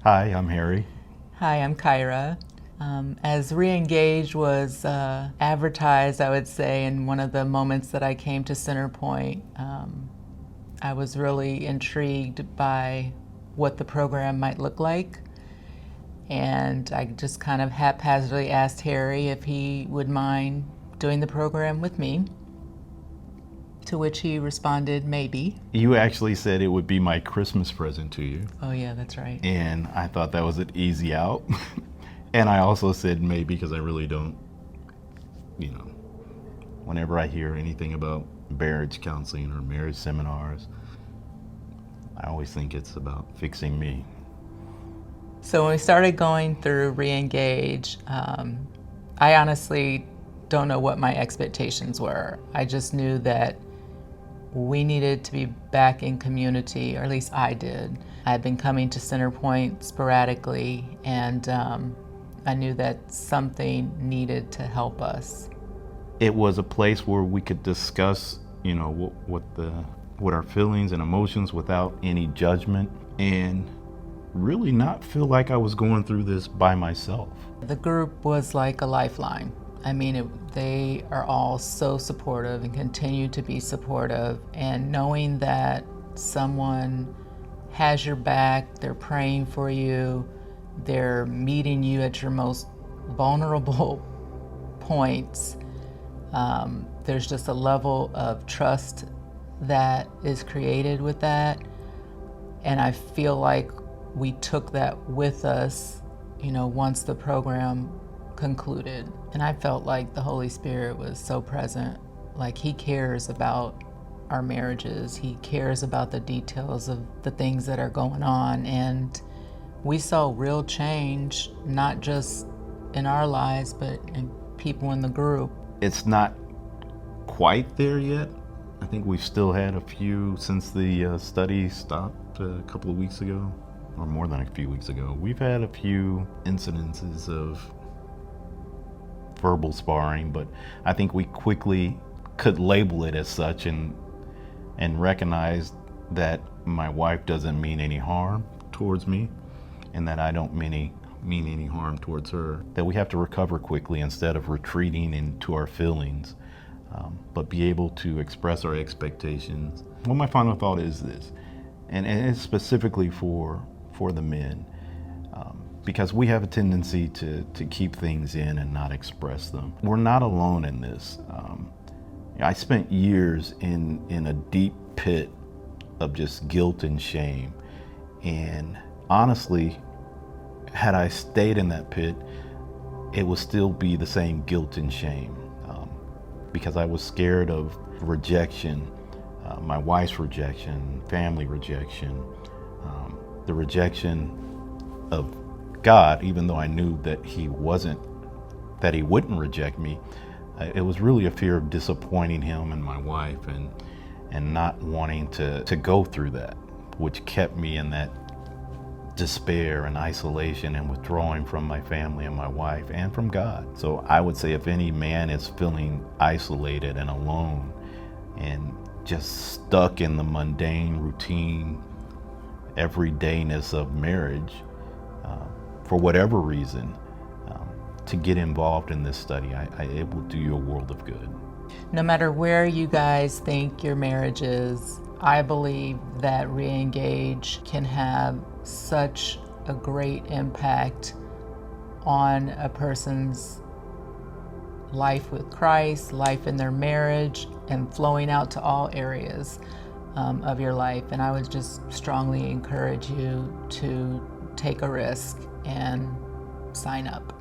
Hi, I'm Harry. Hi, I'm Kyra. As ReEngage was advertised, I would say, in one of the moments that I came to Center Pointe, I was really intrigued by what the program might look like. And I just kind of haphazardly asked Harry if he would mind doing the program with me, to which he responded, maybe. You actually said it would be my Christmas present to you, Oh yeah, that's right. and I thought that was an easy out. And I also said maybe because I really don't, whenever I hear anything about marriage counseling or marriage seminars, I always think it's about fixing me. So when we started going through ReEngage, I honestly don't know what my expectations were. I just knew that we needed to be back in community, or at least I did. I had been coming to Center Pointe sporadically, and I knew that something needed to help us. It was a place where we could discuss, what our feelings and emotions without any judgment, and really not feel like I was going through this by myself. The group was like a lifeline. I mean, they are all so supportive and continue to be supportive, and knowing that someone has your back, they're praying for you, they're meeting you at your most vulnerable points. There's just a level of trust that is created with that, and I feel like we took that with us, once the program concluded. And I felt like the Holy Spirit was so present. Like, He cares about our marriages. He cares about the details of the things that are going on. And we saw real change, not just in our lives, but in people in the group. It's not quite there yet. I think we've still had a few since the study stopped a couple of weeks ago, or more than a few weeks ago. We've had a few incidences of verbal sparring, but I think we quickly could label it as such and recognize that my wife doesn't mean any harm towards me, and that I don't mean any harm towards her. That we have to recover quickly instead of retreating into our feelings, but be able to express our expectations. Well, my final thought is this, and it's specifically for the men, because we have a tendency to keep things in and not express them. We're not alone in this. I spent years in a deep pit of just guilt and shame, and honestly, had I stayed in that pit, it would still be the same guilt and shame, because I was scared of rejection, my wife's rejection, family rejection, the rejection of God, even though I knew that He wouldn't reject me. It was really a fear of disappointing Him and my wife, and not wanting to go through that, which kept me in that despair and isolation and withdrawing from my family and my wife and from God. So I would say if any man is feeling isolated and alone and just stuck in the mundane routine everydayness of marriage, for whatever reason, to get involved in this study, it will do you a world of good. No matter where you guys think your marriage is, I believe that ReEngage can have such a great impact on a person's life with Christ, life in their marriage, and flowing out to all areas of your life. And I would just strongly encourage you to take a risk and sign up.